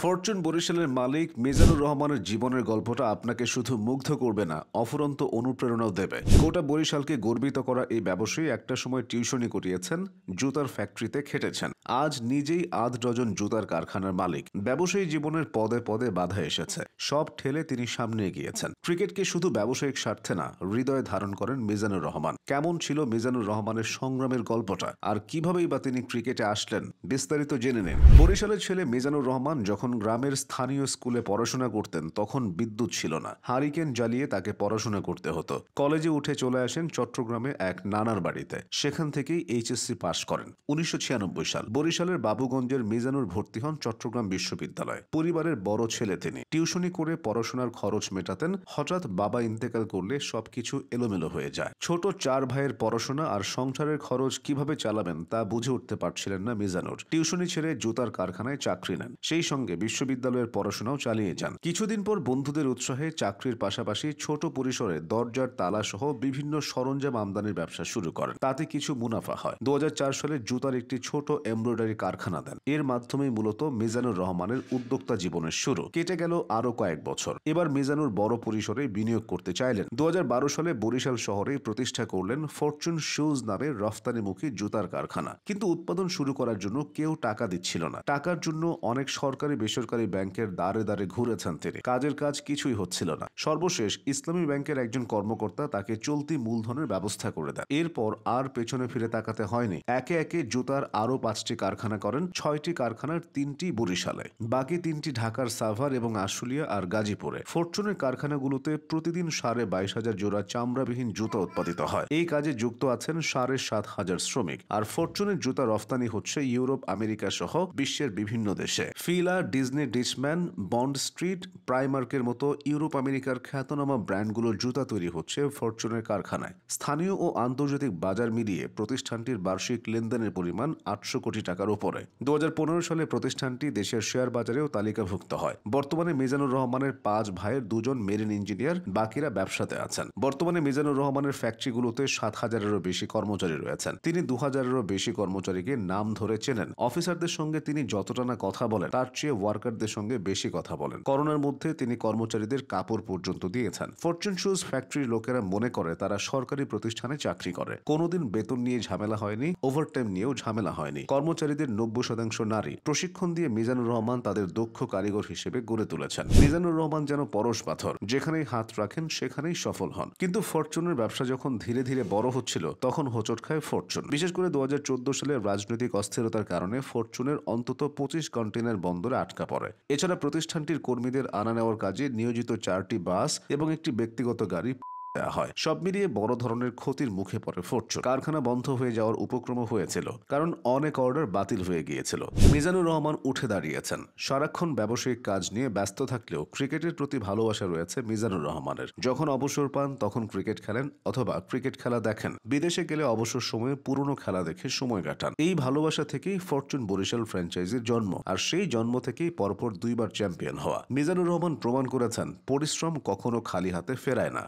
Fortune বরিশালের মালিক মিজানুর রহমানের জীবনের গল্পটা আপনাকে শুধু মুগ্ধ করবে না, অফুরন্ত অনুপ্রেরণাও দেবে। গোটা বরিশালকে গর্বিত করা এই ব্যবসায়ী একটা সময় টিউশনি করিয়েছেন, জুতার ফ্যাক্টরিতে খেটেছেন। আজ নিজেই আধ ডজন জুতার কারখানার মালিক। ব্যবসায়ী জীবনের পদে পদে বাধা এসেছে, সব ঠেলে তিনি সামনে এগিয়েছেন। ক্রিকেটকে শুধু ব্যবসায়িক স্বার্থে না, হৃদয়ে ধারণ করেন মিজানুর রহমান। কেমন ছিল মিজানুর রহমানের সংগ্রামের গল্পটা, আর কিভাবেই বা তিনি ক্রিকেটে আসলেন, বিস্তারিত জেনে নিন। বরিশালের ছেলে মিজানুর রহমান যখন গ্রামের স্থানীয় স্কুলে পড়াশোনা করতেন তখন বিদ্যুৎ ছিল না। হারিকেন জ্বালিয়ে তাকে পড়াশোনা করতে হতো। কলেজে উঠে চলে আসেন চট্টগ্রামে এক নানার বাড়িতে। সেখান থেকেই এইচএসসি পাশ করেন। 1996 সাল বরিশালের বাবুগঞ্জের মিজানুর ভর্তি হন চট্টগ্রাম বিশ্ববিদ্যালয়ে। পরিবারের বড় ছেলে তিনি। টিউশনি করে পড়াশোনার খরচ মেটাতেন। হঠাৎ বাবা ইন্তেকাল করলে সবকিছু এলোমেলো হয়ে যায়। ছোট 4 ভাইয়ের পড়াশোনা আর সংসারের খরচ কিভাবে চালাবেন তা বুঝে উঠতে পারছিলেন না মিজানুর। টিউশনি ছেড়ে জুতার কারখানায় চাকরি নেন। সেই সঙ্গে বিশ্ববিদ্যালয়ের পড়াশোনাও চালিয়ে যান। কিছুদিন পর বন্ধুদের উৎসাহে চাকরির পাশাপাশি ছোট পরিসরে দরজার তালা সহ বিভিন্ন সরঞ্জাম আমদানির ব্যবসা শুরু করেন। তাতে কিছু মুনাফা হয়। 2004 সালে জুতার একটি ছোট এমব্রয়ডারি কারখানা দেন। এর মাধ্যমেই মূলত মিজানুর রহমানের উদ্যোক্তা জীবনের শুরু। কেটে গেল আরো কয়েক বছর। এবার মিজানুর বড় পরিসরে বিনিয়োগ করতে চাইলেন। 2012 সালে বরিশাল শহরে প্রতিষ্ঠা করলেন ফরচুন শুজ নামে রফতানিমুখী জুতার কারখানা। কিন্তু উৎপাদন শুরু করার জন্য কেউ টাকা দিচ্ছিল না। টাকার জন্য অনেক সরকারি বেসরকারি ব্যাংকের দ্বারে দ্বারে ঘুরেছেন তিনি। কাজের কাজ কিছুই হচ্ছিল না। সর্বশেষ ইসলামী ব্যাংকের একজন কর্মকর্তা তাকে চলতি মূলধনের ব্যবস্থা করে দেন। এরপর আর পেছনে ফিরে তাকাতে হয়নি। একে একে জুতার আরো 5টি কারখানা করেন। 6টি কারখানার 3টি বরিশালে, বাকি 3টি ঢাকার সাভার এবং আশুলিয়া আর গাজীপুরে। ফরচুনের কারখানাগুলোতে প্রতিদিন 22,500 জোড়া চামড়াবিহীন জুতা উৎপাদিত হয়। এই কাজে যুক্ত আছেন 7,500 শ্রমিক। আর ফরচুনের জুতা রফতানি হচ্ছে ইউরোপ, আমেরিকা সহ বিশ্বের বিভিন্ন দেশে। ফিলা, ডিজনি, ডিচম্যান, বন্ড স্ট্রিট, প্রাইমার্কের মতো ইউরোপ আমেরিকার খ্যাতনামা ব্র্যান্ডগুলোর জুতা তৈরি হচ্ছে ফরচুনের কারখানায়। স্থানীয় ও আন্তর্জাতিক বাজার মিলিয়ে প্রতিষ্ঠানটির বার্ষিক লেনদেনের পরিমাণ 800 কোটি টাকার উপরে। 2015 সালে প্রতিষ্ঠানটি দেশের শেয়ার বাজারেও তালিকাভুক্ত হয়। বর্তমানে মিজানুর রহমানের 5 ভাইয়ের 2 জন মেরিন ইঞ্জিনিয়ার, বাকিরা ব্যবসাতে আছেন। বর্তমানে মিজানুর রহমানের ফ্যাক্টরিগুলোতে 7,000-এরও বেশি কর্মচারী রয়েছেন। তিনি 2,000-এরও বেশি কর্মচারীকে নাম ধরে চেনেন। অফিসারদের সঙ্গে তিনি যতটা না কথা বলেন, তার চেয়ে ওয়ার্কারদের সঙ্গে বেশি কথা বলেন। করোনার মধ্যে তিনি কর্মচারীদের কাপড় পর্যন্ত দিয়েছেন। ফরচুন শুজ ফ্যাক্টরির লোকেরা মনে করে তারা সরকারি প্রতিষ্ঠানে চাকরি করে। কোনোদিন বেতন নিয়ে ঝামেলা হয়নি, ওভারটাইম নিয়েও ঝামেলা হয়নি। কর্মচারীদের 90% নারী। প্রশিক্ষণ দিয়ে মিজানুর রহমান তাদের দক্ষ কারিগর হিসেবে গড়ে তুলেছেন। মিজানুর রহমান যেন পরশ পাথর, যেখানেই হাত রাখেন সেখানেই সফল হন। কিন্তু ফরচুনের ব্যবসা যখন ধীরে ধীরে বড় হচ্ছিল তখন হোঁচট খায় ফরচুন। বিশেষ করে 2014 সালে রাজনৈতিক অস্থিরতার কারণে ফরচুনের অন্তত 25 কন্টেইনার বন্দরে আটকা পড়ে। এছাড়া প্রতিষ্ঠানটির কর্মীদের আনা নেওয়ার কাজে নিয়োজিত 4টি বাস এবং একটি ব্যক্তিগত গাড়ি দেয়া হয়। সব মিলিয়ে বড় ধরনের ক্ষতির মুখে পড়ে ফরচুন। কারখানা বন্ধ হয়ে যাওয়ার উপক্রম হয়েছিল, কারণ অনেক অর্ডার বাতিল হয়ে গিয়েছিল। মিজানুর রহমান উঠে দাঁড়িয়েছেন। সারাক্ষণ ব্যবসায়িক কাজ নিয়ে ব্যস্ত থাকলেও ক্রিকেটের প্রতি ভালোবাসা রয়েছে মিজানুর রহমানের। যখন অবসর পান তখন ক্রিকেট খেলেন অথবা ক্রিকেট খেলা দেখেন। বিদেশে গেলে অবসর সময়ে পুরনো খেলা দেখে সময় কাটান। এই ভালোবাসা থেকেই ফরচুন বরিশাল ফ্র্যাঞ্চাইজির জন্ম। আর সেই জন্ম থেকেই পরপর 2বার চ্যাম্পিয়ন হওয়া। মিজানুর রহমান প্রমাণ করেছেন পরিশ্রম কখনো খালি হাতে ফেরায় না।